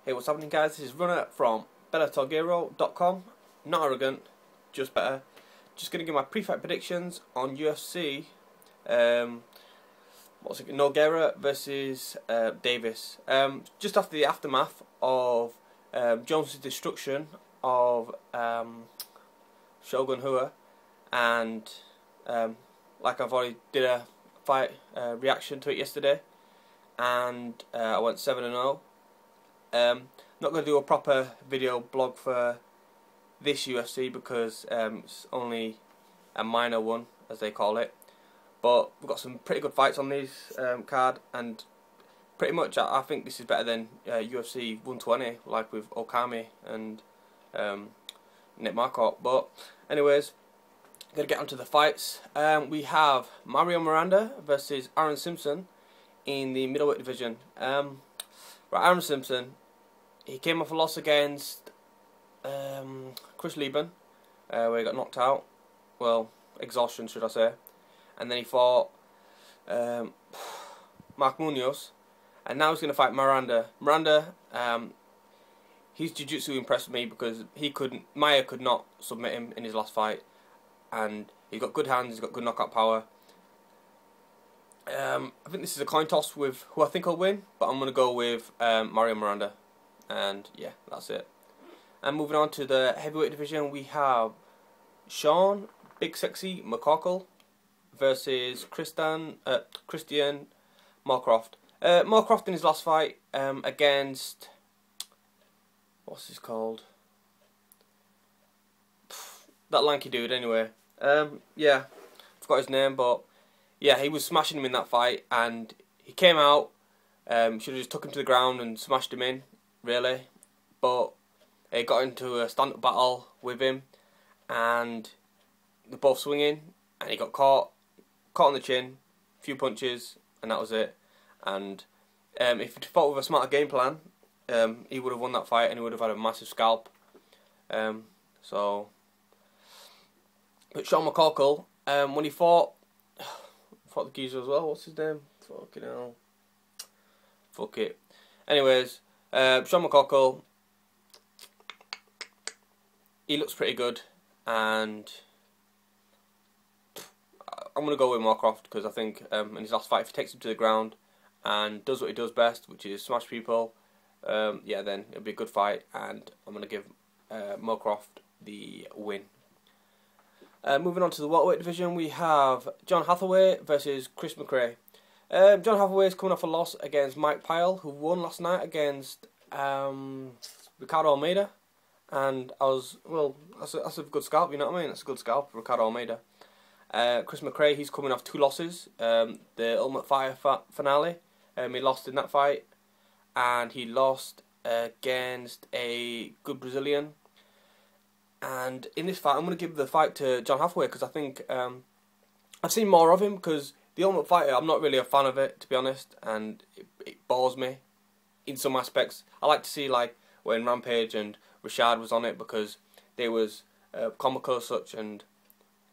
Hey, what's happening, guys? This is Runner from BellatorGero.com. Not arrogant, just better. Just going to give my pre-fight predictions on UFC. Nogueira versus Davis. Just after the aftermath of Jones' destruction of Shogun Rua, and like I've already did a fight reaction to it yesterday, and I went 7-0. Not going to do a proper video blog for this UFC because it's only a minor one, as they call it. But we've got some pretty good fights on this card, and pretty much I think this is better than UFC 120, like with Okami and Nick Marquardt. But anyways, going to get onto the fights. We have Mario Miranda versus Aaron Simpson in the middleweight division. Right, Aaron Simpson, he came off a loss against Chris Lieben, where he got knocked out. Well, exhaustion, should I say. And then he fought Mark Munoz, and now he's going to fight Miranda. Miranda, his jiu-jitsu impressed me because Maia could not submit him in his last fight, and he's got good hands, he's got good knockout power. I think this is a coin toss with who I think will win, but I'm going to go with Mario Miranda. And yeah, that's it. And moving on to the heavyweight division, we have Sean Big Sexy McCorkle versus Christian Moorcroft. Moorcroft in his last fight against, what's his called? That lanky dude anyway. Yeah, forgot his name, but yeah, he was smashing him in that fight, and he came out, should have just took him to the ground and smashed him in, really. But he got into a stand-up battle with him, and they're both swinging, and he got caught on the chin, a few punches, and that was it. And if he'd fought with a smarter game plan, he would have won that fight, and he would have had a massive scalp. But Sean McCorkle, when he fought the geezer as well, what's his name? Fucking hell. Fuck it. Anyways, Sean McCorkle, he looks pretty good, and I'm going to go with Moorcroft because I think in his last fight, if he takes him to the ground and does what he does best, which is smash people, yeah, then it'll be a good fight, and I'm going to give Moorcroft the win. Moving on to the welterweight division, we have John Hathaway versus Chris McRae. John Hathaway is coming off a loss against Mike Pyle, who won last night against Ricardo Almeida. And that's a good scalp, you know what I mean? That's a good scalp, Ricardo Almeida. Chris McRae, he's coming off 2 losses. The Ultimate Fighter finale, he lost in that fight, and he lost against a good Brazilian. And in this fight, I'm going to give the fight to John Hathaway because I think I've seen more of him, because the Ultimate Fighter, I'm not really a fan of it, to be honest, and it bores me in some aspects. I like to see, like, when Rampage and Rashad was on it, because they was comical as such, and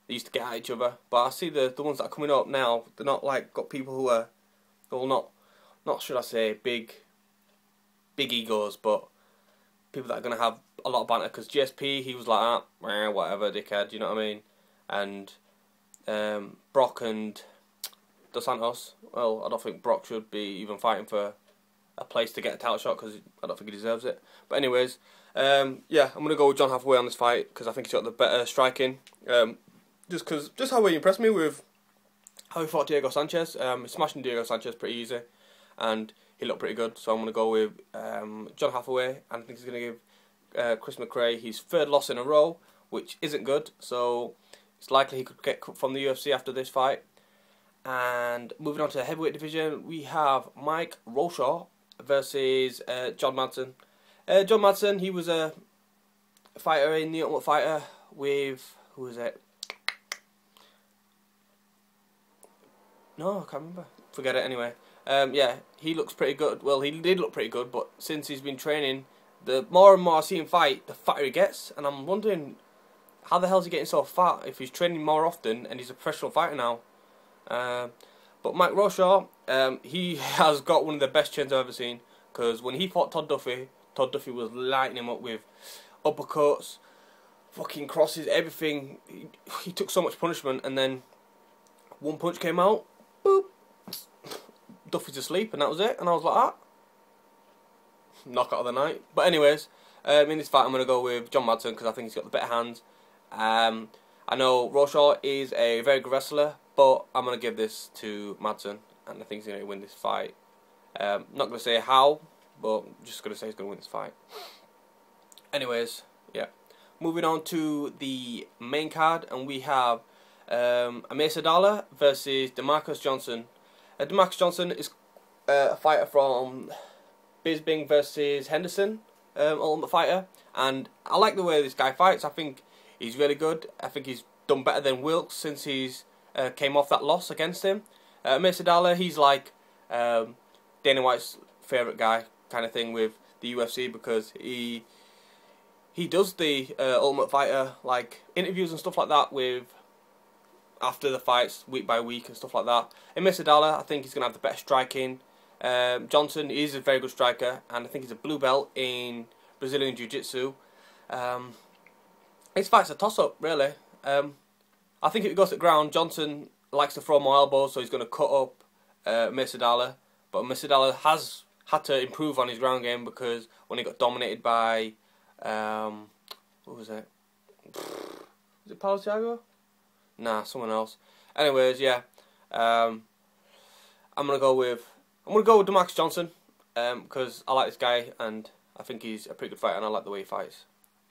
they used to get at each other. But I see the ones that are coming up now, they're not like got people who are, well, not should I say big egos, but people that are going to have a lot of banter, because GSP, he was like, whatever, dickhead, you know what I mean? And Brock and Dos Santos, well, I don't think Brock should be even fighting for a place to get a title shot, because I don't think he deserves it. But anyways, yeah, I'm going to go with John Hathaway on this fight, because I think he's got the better striking. Just how he impressed me with how he fought Diego Sanchez. Smashing Diego Sanchez pretty easy, and he looked pretty good. So I'm going to go with John Hathaway, and I think he's going to give Chris McRae his 3rd loss in a row, which isn't good. So it's likely he could get cut from the UFC after this fight. And moving on to the heavyweight division, we have Mike Roshaw versus John Madsen. John Madsen, he was a fighter in the Ultimate Fighter with, who was it? No, I can't remember. Forget it anyway. Yeah, he looks pretty good. Well, he did look pretty good, but since he's been training, the more and more I see him fight, the fatter he gets. And I'm wondering, how the hell is he getting so fat if he's training more often and he's a professional fighter now? But Mike Roshaw, he has got one of the best chins I've ever seen, because when he fought Todd Duffy Todd Duffy was lighting him up with uppercuts, fucking crosses, everything. He took so much punishment, and then one punch came out, boop, Duffy's asleep, and that was it. And I was like, ah, knockout of the night. But anyways, in this fight I'm going to go with John Madsen because I think he's got the better hands. I know Roshaw is a very good wrestler, but I'm going to give this to Madsen, and I think he's going to win this fight. Not going to say how, but I'm just going to say he's going to win this fight. Anyways, yeah. Moving on to the main card, and we have Amir Sadala versus Demarcus Johnson. Demarcus Johnson is a fighter from Bisping versus Henderson, Ultimate Fighter, and I like the way this guy fights. I think he's really good. I think he's done better than Wilkes since he's came off that loss against him. Amir Sadala, he's like Dana White's favourite guy kind of thing with the UFC because he does the Ultimate Fighter like interviews and stuff like that with after the fights week by week and stuff like that. Amir Sadala, I think he's going to have the better striking. Johnson is a very good striker, and I think he's a blue belt in Brazilian Jiu-Jitsu. His fight's a toss-up, really. I think if it goes to the ground, Johnson likes to throw more elbows, so he's going to cut up Amir Sadala. But Amir Sadala has had to improve on his ground game because when he got dominated by what was it? Was it Paulo Thiago? Nah, someone else. Anyways, yeah. I'm gonna go with Demarcus Johnson because I like this guy and I think he's a pretty good fighter and I like the way he fights.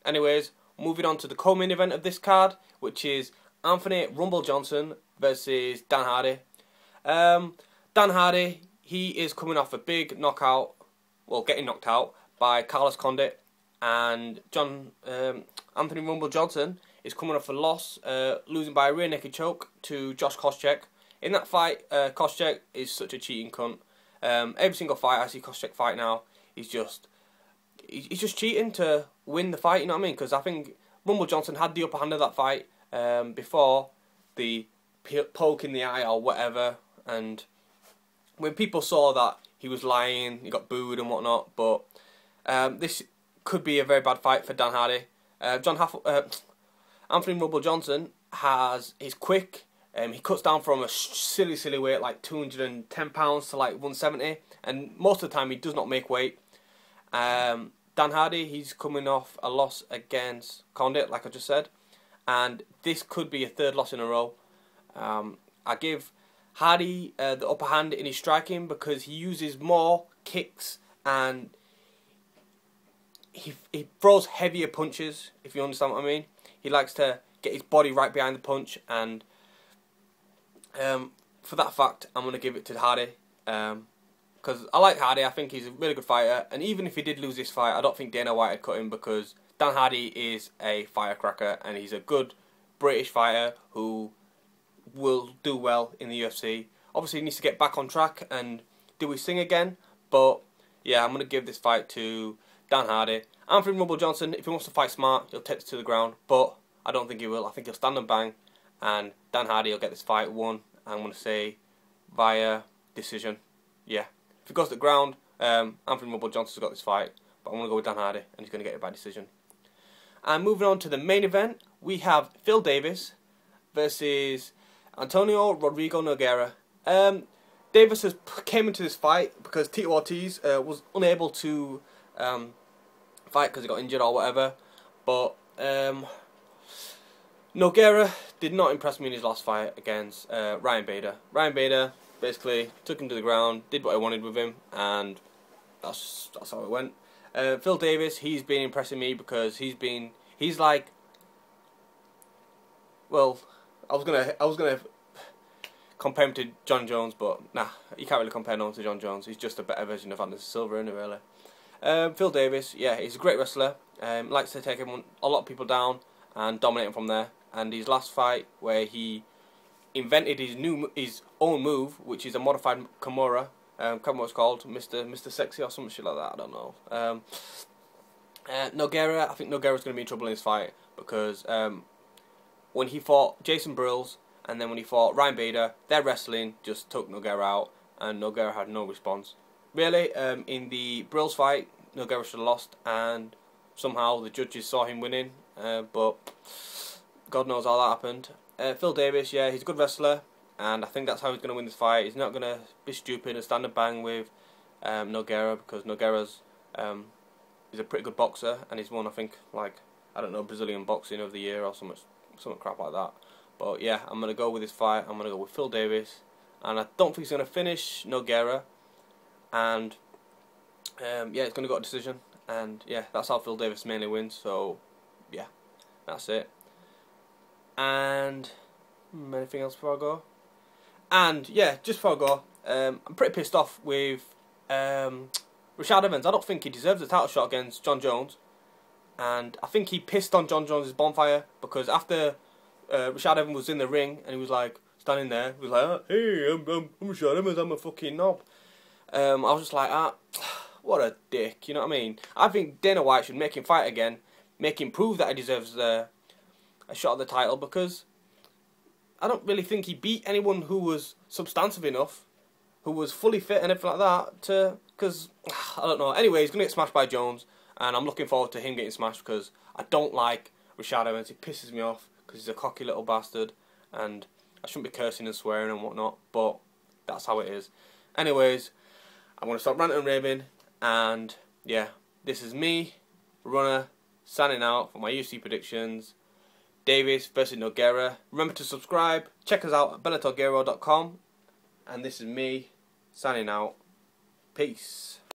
Anyways, moving on to the co-main event of this card, which is Anthony Rumble Johnson versus Dan Hardy. Dan Hardy, he is coming off a big knockout, well, getting knocked out by Carlos Condit, and Anthony Rumble Johnson is coming off a loss, losing by a rear naked choke to Josh Koscheck. In that fight, Koscheck is such a cheating cunt. Every single fight I see Koscheck fight now, he's just cheating to win the fight. You know what I mean? Because I think Rumble Johnson had the upper hand of that fight before the poke in the eye or whatever, and when people saw that he was lying, he got booed and whatnot. But this could be a very bad fight for Dan Hardy. Anthony Rumble Johnson is quick. He cuts down from a silly weight like 210 pounds to like 170, and most of the time he does not make weight. Dan Hardy, he's coming off a loss against Condit, like I just said, and this could be a third loss in a row. I give Hardy the upper hand in his striking because he uses more kicks and he throws heavier punches, if you understand what I mean. He likes to get his body right behind the punch, and for that fact, I'm going to give it to Hardy. Because I like Hardy, I think he's a really good fighter, and even if he did lose this fight, I don't think Dana White would cut him because Dan Hardy is a firecracker, and he's a good British fighter who will do well in the UFC. Obviously, he needs to get back on track and do his thing again, but yeah, I'm going to give this fight to Dan Hardy. Anthony Rumble Johnson, if he wants to fight smart, he'll take this to the ground, but I don't think he will. I think he'll stand and bang, and Dan Hardy will get this fight won. I'm going to say via decision. Yeah. If it goes to the ground, Anthony Rumble Johnson's got this fight, but I'm going to go with Dan Hardy, and he's going to get it by decision. And moving on to the main event, we have Phil Davis versus Antonio Rodrigo Nogueira. Davis came into this fight because Tito Ortiz was unable to fight because he got injured or whatever, but Nogueira did not impress me in his last fight against Ryan Bader. Ryan Bader basically took him to the ground, did what I wanted with him, and that's how it went. Phil Davis, he's been impressing me because he's like, well, I was gonna compare him to John Jones, but nah, you can't really compare no one to John Jones. He's just a better version of Anderson Silva, isn't he, really? Phil Davis, yeah, he's a great wrestler. Likes to take a lot of people down and dominate them from there. And his last fight, where he invented his own move, which is a modified Kimura. Can't remember what it's called, Mr. Sexy or some shit like that. I don't know. Nogueira, I think Nogueira's going to be in trouble in this fight because when he fought Jason Brills and then when he fought Ryan Bader, their wrestling just took Nogueira out, and Nogueira had no response. Really, in the Brills fight, Nogueira should have lost, and somehow the judges saw him winning, but God knows how that happened. Phil Davis, yeah, he's a good wrestler, and I think that's how he's going to win this fight. He's not going to be stupid and stand and bang with Nogueira, because Nogueira's he's a pretty good boxer, and he's won, I think, like, I don't know, Brazilian Boxing of the Year or something crap like that. But yeah, I'm going to go with this fight. I'm going to go with Phil Davis, and I don't think he's going to finish Nogueira, and yeah, it's going to go a decision, and yeah, that's how Phil Davis mainly wins. So yeah, that's it. And anything else before I go? And yeah, just before I go, I'm pretty pissed off with Rashad Evans. I don't think he deserves a title shot against Jon Jones, and I think he pissed on Jon Jones' bonfire, because after Rashad Evans was in the ring and he was like standing there, he was like, oh, "Hey, I'm Rashad Evans, I'm a fucking knob." I was just like, what a dick, you know what I mean? I think Dana White should make him fight again, make him prove that he deserves a shot at the title, because I don't really think he beat anyone who was substantive enough, who was fully fit and everything like that, because, I don't know. Anyway, he's going to get smashed by Jones, and I'm looking forward to him getting smashed, because I don't like Rashad Evans. He pisses me off, because he's a cocky little bastard, and I shouldn't be cursing and swearing and whatnot, but that's how it is. Anyways, I'm going to stop ranting and raving, and yeah, this is me, Runner, signing out for my UFC predictions. Davis versus Nogueira. Remember to subscribe, check us out at BellatorGuerrero.com, and this is me, signing out. Peace.